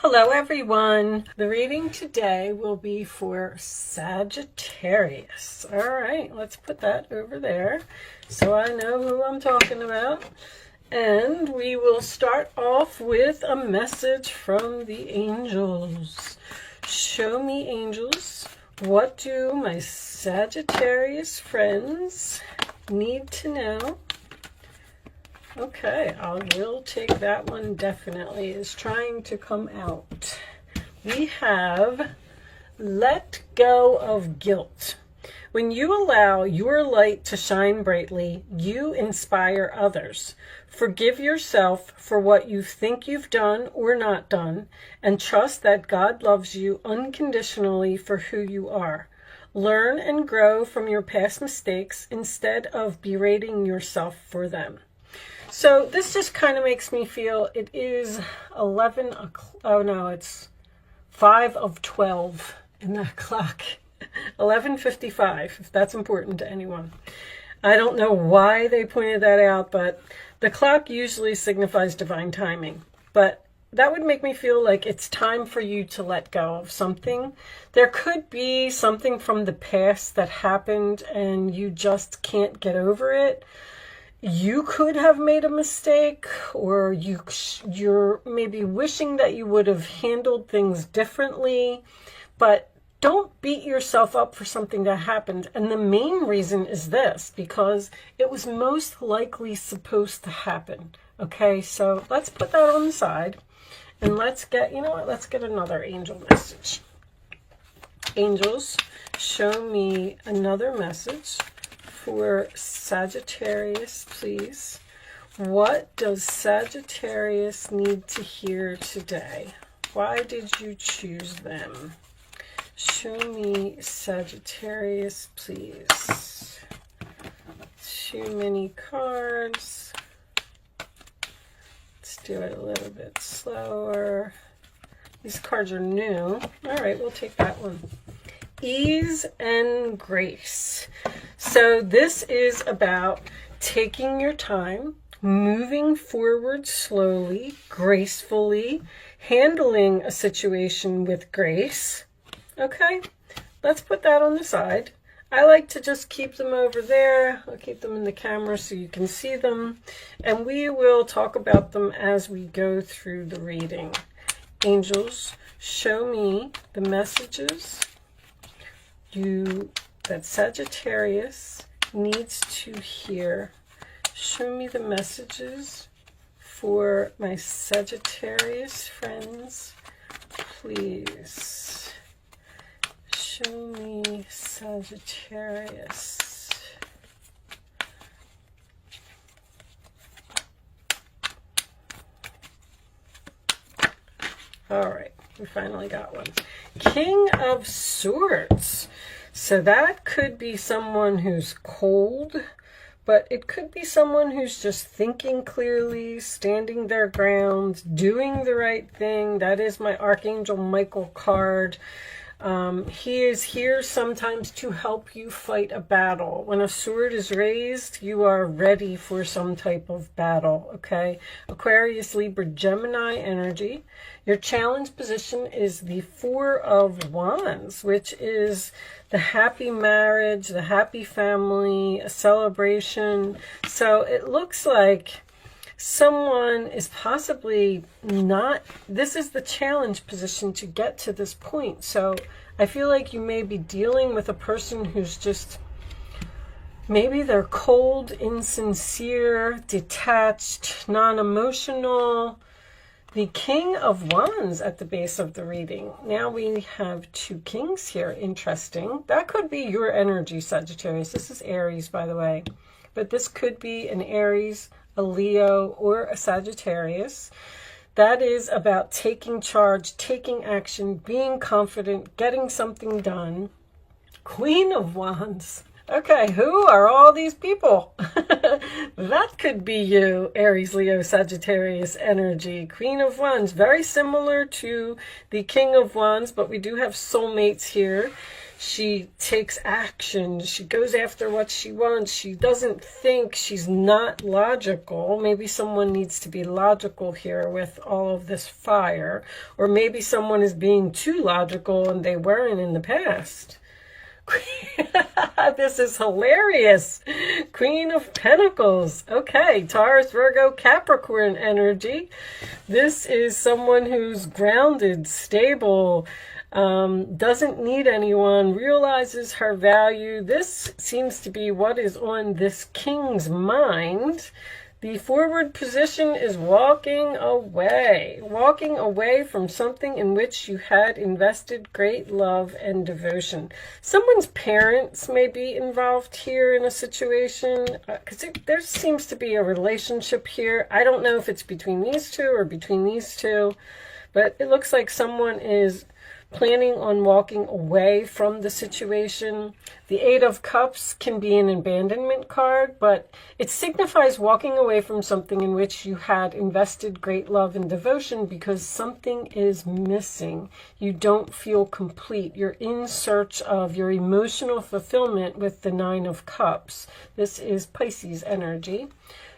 Hello everyone. The reading today will be for Sagittarius. All right, let's put that over there so I know who I'm talking about. And we will start off with a message from the angels. Show me, angels, what do my Sagittarius friends need to know? Okay, I will take that one. Definitely is trying to come out. We have let go of guilt. When you allow your light to shine brightly, you inspire others. Forgive yourself for what you think you've done or not done, and trust that God loves you unconditionally for who you are. Learn and grow from your past mistakes instead of berating yourself for them. So this just kind of makes me feel it is 11 o'clock. Oh no, it's 5 of 12 in that clock. 11:55, if that's important to anyone. I don't know why they pointed that out, but the clock usually signifies divine timing. But that would make me feel like it's time for you to let go of something. There could be something from the past that happened and you just can't get over it. You could have made a mistake, or you're maybe wishing that you would have handled things differently, but don't beat yourself up for something that happened. And the main reason is this, because it was most likely supposed to happen. Okay, so let's put that on the side and let's get, you know what, let's get another angel message. Angels, show me another message for Sagittarius, please. What does Sagittarius need to hear today? Why did you choose them? Show me Sagittarius, please. Too many cards. Let's do it a little bit slower. These cards are new. All right, we'll take that one. Ease and grace. So this is about taking your time, moving forward slowly, gracefully, handling a situation with grace. Okay, let's put that on the side. I like to just keep them over there. I'll keep them in the camera so you can see them. And we will talk about them as we go through the reading. Angels, show me the messages that Sagittarius needs to hear. Show me the messages for my Sagittarius friends, please. Show me Sagittarius. All right, we finally got one. King of Swords. So that could be someone who's cold, but it could be someone who's just thinking clearly, standing their ground, doing the right thing. That is my Archangel Michael card. He is here sometimes to help you fight a battle. When a sword is raised, you are ready for some type of battle, okay? Aquarius, Libra, Gemini energy. Your challenge position is the 4 of Wands, which is the happy marriage, the happy family, a celebration. So it looks like someone is possibly not, this is the challenge position to get to this point. So I feel like you may be dealing with a person who's just, maybe they're cold, insincere, detached, non-emotional. The King of Wands at the base of the reading. Now we have 2 kings here. Interesting. That could be your energy, Sagittarius. This is Aries, by the way. But this could be an Aries, a Leo, or a Sagittarius. That is about taking charge, taking action, being confident, getting something done. Queen of Wands. Okay, who are all these people? That could be you, Aries, Leo, Sagittarius energy. Queen of Wands, very similar to the King of Wands, but we do have soulmates here. She takes action. She goes after what she wants. She doesn't think. She's not logical. Maybe someone needs to be logical here with all of this fire. Or maybe someone is being too logical and they weren't in the past. This is hilarious. Queen of Pentacles. Okay, Taurus, Virgo, Capricorn energy. This is someone who's grounded, stable, doesn't need anyone, realizes her value. This seems to be what is on this king's mind. The forward position is walking away from something in which you had invested great love and devotion. Someone's parents may be involved here in a situation, because there seems to be a relationship here. I don't know if it's between these two or between these two, but it looks like someone is planning on walking away from the situation. The Eight of Cups can be an abandonment card, but it signifies walking away from something in which you had invested great love and devotion because something is missing. You don't feel complete. You're in search of your emotional fulfillment with the Nine of Cups. This is Pisces energy.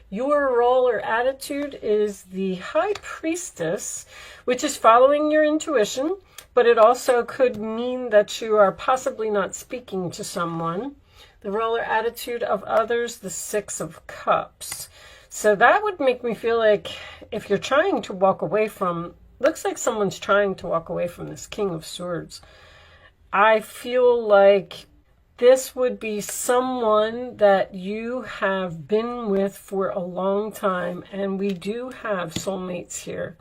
Your role or attitude is the High Priestess, which is following your intuition, but it also could mean that you are possibly not speaking to someone. The role or attitude of others, the Six of Cups. So that would make me feel like if you're trying to walk away from, looks like someone's trying to walk away from this King of Swords. I feel like this would be someone that you have been with for a long time, and we do have soulmates here.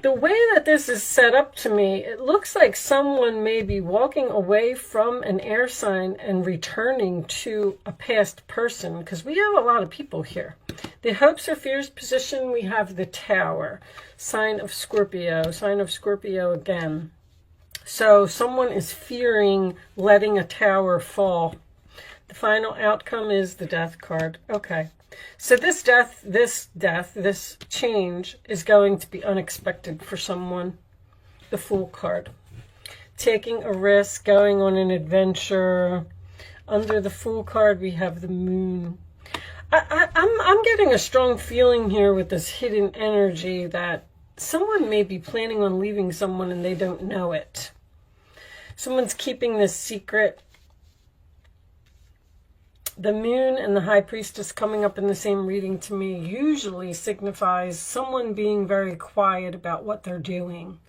The way that this is set up to me, it looks like someone may be walking away from an air sign and returning to a past person, because we have a lot of people here. The hopes or fears position, we have the Tower, sign of Scorpio again. So someone is fearing letting a tower fall. The final outcome is the Death card. Okay. So this change is going to be unexpected for someone. The Fool card. Taking a risk, going on an adventure. Under the Fool card, we have the Moon. I'm getting a strong feeling here with this hidden energy that someone may be planning on leaving someone and they don't know it. Someone's keeping this secret. The Moon and the High Priestess coming up in the same reading to me usually signifies someone being very quiet about what they're doing.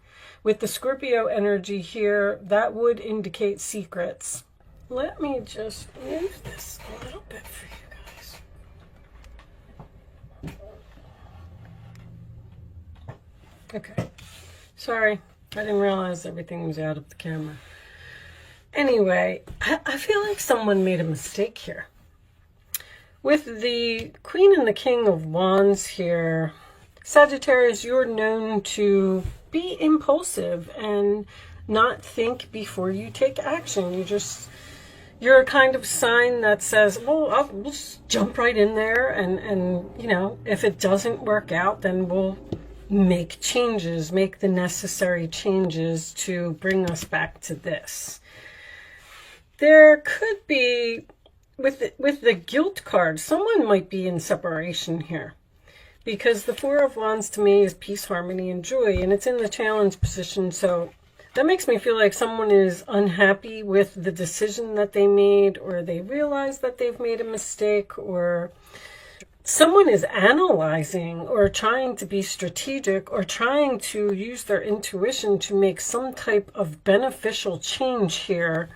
With the Scorpio energy here, that would indicate secrets. Let me just move this a little bit for you guys. Okay. Sorry, I didn't realize everything was out of the camera. Anyway, I feel like someone made a mistake here. With the Queen and the King of Wands here, Sagittarius, you're known to be impulsive and not think before you take action. You're a kind of sign that says, well, we'll just jump right in there and you know, if it doesn't work out, then we'll make changes, make the necessary changes to bring us back to this. There could be, with the Guilt card, someone might be in separation here. Because the Four of Wands to me is peace, harmony, and joy. And it's in the challenge position. So that makes me feel like someone is unhappy with the decision that they made. Or they realize that they've made a mistake. Or someone is analyzing or trying to be strategic. Or trying to use their intuition to make some type of beneficial change here.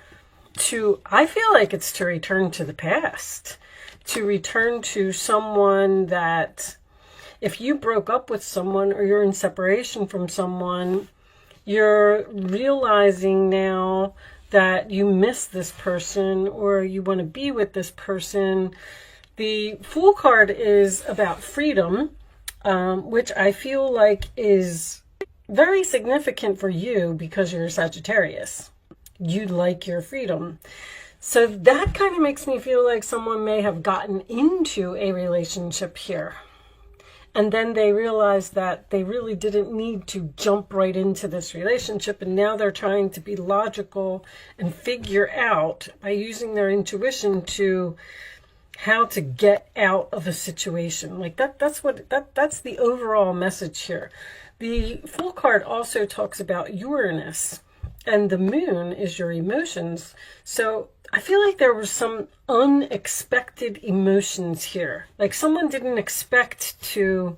I feel like it's to return to the past, to return to someone that if you broke up with someone or you're in separation from someone, you're realizing now that you miss this person or you want to be with this person. The Fool card is about freedom, which I feel like is very significant for you because you're a Sagittarius. You like your freedom. So that kind of makes me feel like someone may have gotten into a relationship here. And then they realized that they really didn't need to jump right into this relationship. And now they're trying to be logical and figure out by using their intuition to how to get out of a situation. Like that's the overall message here. The Fool card also talks about Uranus, and the moon is your emotions. So I feel like there were some unexpected emotions here. Like someone didn't expect to,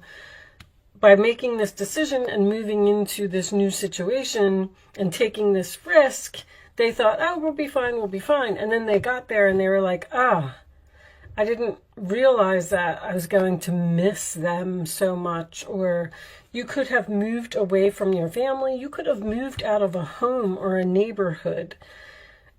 by making this decision and moving into this new situation and taking this risk, they thought, oh, we'll be fine, we'll be fine. And then they got there and they were like, I didn't realize that I was going to miss them so much. Or you could have moved away from your family. You could have moved out of a home or a neighborhood.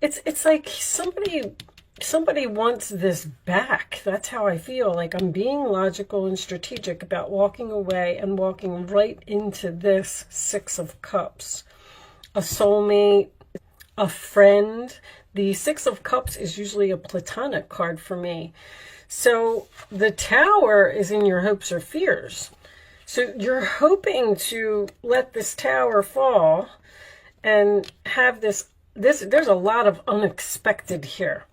It's like somebody wants this back. That's how I feel. Like I'm being logical and strategic about walking away and walking right into this Six of Cups. A soulmate, a friend. The Six of Cups is usually a platonic card for me. So the Tower is in your hopes or fears. So you're hoping to let this tower fall and have this, there's a lot of unexpected here.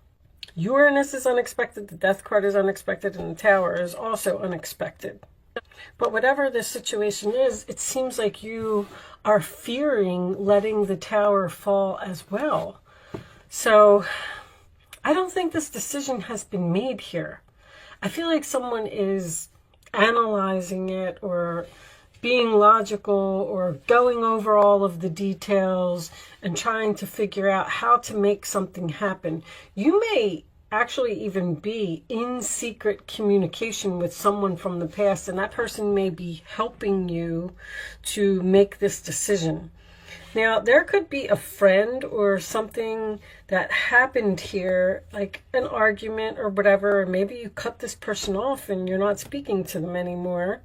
Uranus is unexpected, the Death card is unexpected, and the Tower is also unexpected. But whatever the situation is, it seems like you are fearing letting the Tower fall as well. So I don't think this decision has been made here. I feel like someone is analyzing it or being logical or going over all of the details and trying to figure out how to make something happen. You may actually even be in secret communication with someone from the past, and that person may be helping you to make this decision. Now, there could be a friend or something that happened here, like an argument or whatever, or maybe you cut this person off and you're not speaking to them anymore.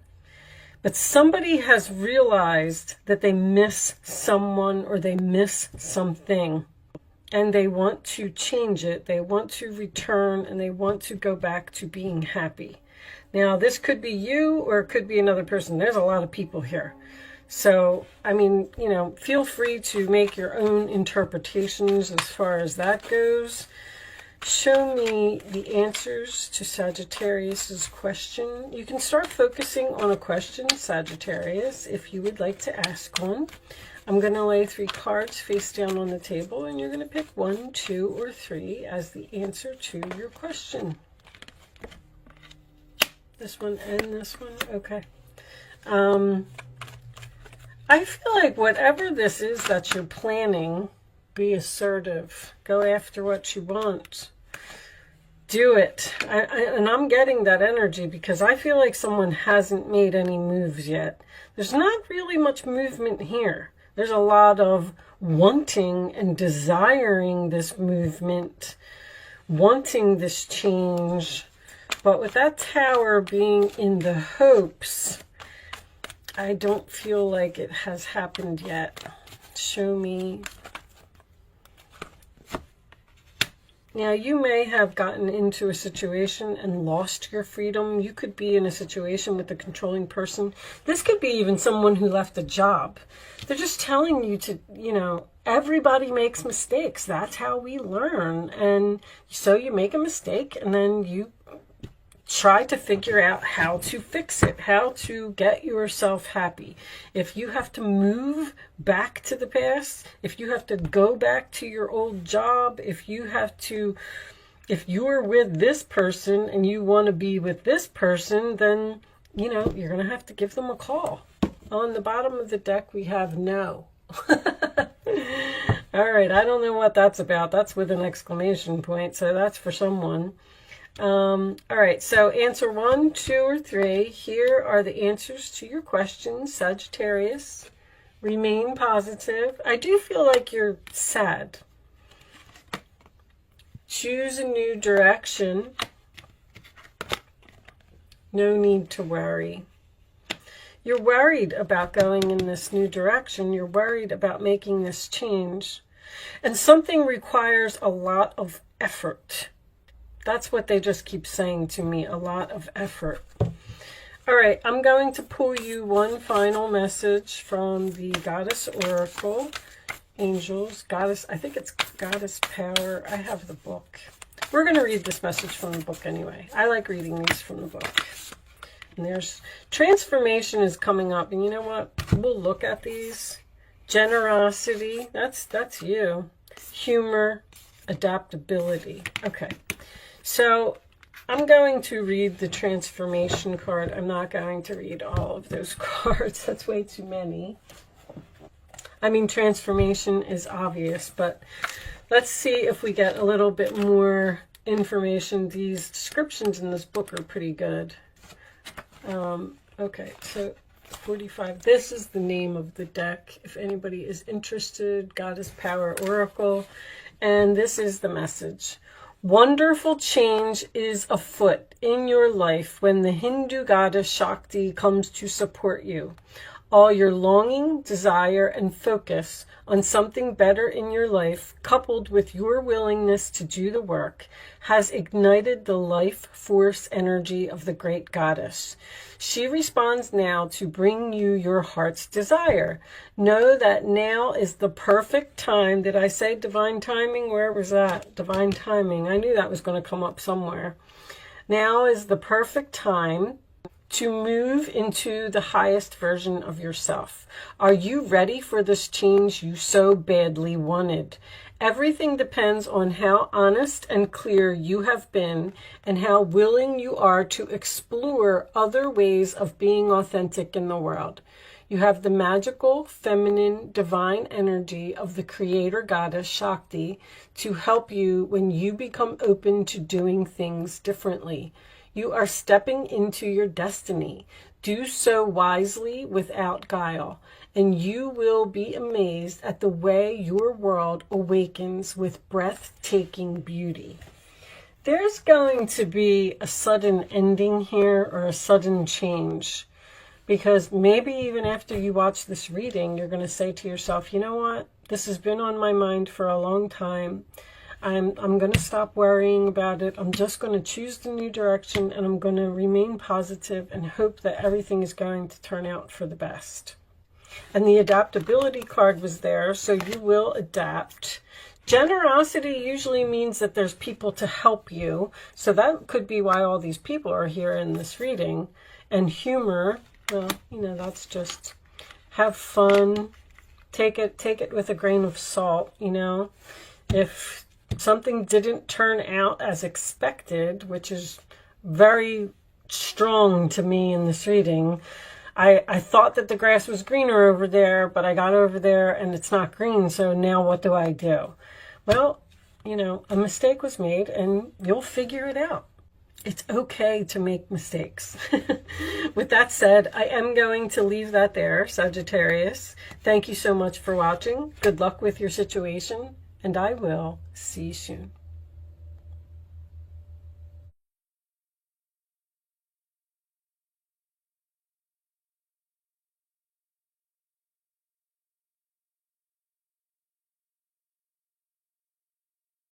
But somebody has realized that they miss someone or they miss something, and they want to change it. They want to return, and they want to go back to being happy. Now, this could be you or it could be another person. There's a lot of people here. So, I mean, you know, feel free to make your own interpretations as far as that goes. Show me the answers to Sagittarius's question. You can start focusing on a question, Sagittarius, if you would like to ask one. I'm going to lay 3 cards face down on the table, and you're going to pick 1, 2, or 3 as the answer to your question. This one and this one? Okay. I feel like whatever this is that you're planning, be assertive. Go after what you want. Do it. And I'm getting that energy because I feel like someone hasn't made any moves yet. There's not really much movement here. There's a lot of wanting and desiring this movement, wanting this change. But with that Tower being in the hopes, I don't feel like it has happened yet. Show me. Now, you may have gotten into a situation and lost your freedom. You could be in a situation with a controlling person. This could be even someone who left a job. They're just telling you to, you know, everybody makes mistakes. That's how we learn. And so you make a mistake and then you try to figure out how to fix it, how to get yourself happy. If you have to move back to the past, if you have to go back to your old job, if you're with this person and you want to be with this person, then, you know, you're going to have to give them a call. On the bottom of the deck, we have no. All right, I don't know what that's about. That's with an exclamation point, so that's for someone. All right, so answer 1, 2, or 3. Here are the answers to your questions, Sagittarius. Remain positive. I do feel like you're sad. Choose a new direction. No need to worry. You're worried about going in this new direction. You're worried about making this change. And something requires a lot of effort. That's what they just keep saying to me, a lot of effort. All right, I'm going to pull you one final message from the Goddess Oracle. Angels, Goddess, I think it's Goddess Power. I have the book. We're going to read this message from the book anyway. I like reading these from the book. And there's transformation is coming up. And you know what? We'll look at these. Generosity, that's you. Humor, adaptability. Okay. So I'm going to read the transformation card. I'm not going to read all of those cards. That's way too many. I mean, transformation is obvious, but let's see if we get a little bit more information. These descriptions in this book are pretty good. Okay, so 45. This is the name of the deck. If anybody is interested, Goddess Power Oracle. And this is the message. Wonderful change is afoot in your life when the Hindu goddess Shakti comes to support you. All your longing, desire, and focus on something better in your life, coupled with your willingness to do the work, has ignited the life force energy of the great goddess. She responds now to bring you your heart's desire. Know that now is the perfect time. Did I say divine timing? Where was that? Divine timing. I knew that was going to come up somewhere. Now is the perfect time to move into the highest version of yourself. Are you ready for this change you so badly wanted? Everything depends on how honest and clear you have been and how willing you are to explore other ways of being authentic in the world. You have the magical, feminine, divine energy of the creator goddess Shakti to help you when you become open to doing things differently. You are stepping into your destiny. Do so wisely without guile, and you will be amazed at the way your world awakens with breathtaking beauty. There's going to be a sudden ending here or a sudden change, because maybe even after you watch this reading, you're going to say to yourself, you know what? This has been on my mind for a long time. I'm going to stop worrying about it. I'm just going to choose the new direction, and I'm going to remain positive and hope that everything is going to turn out for the best. And the adaptability card was there, so you will adapt. Generosity usually means that there's people to help you. So that could be why all these people are here in this reading. And humor, well, you know, that's just have fun. Take it with a grain of salt, you know. If something didn't turn out as expected, which is very strong to me in this reading. I thought that the grass was greener over there, but I got over there and it's not green, so now what do I do? Well, you know, a mistake was made and you'll figure it out. It's okay to make mistakes. With that said, I am going to leave that there, Sagittarius. Thank you so much for watching. Good luck with your situation. And I will see you soon.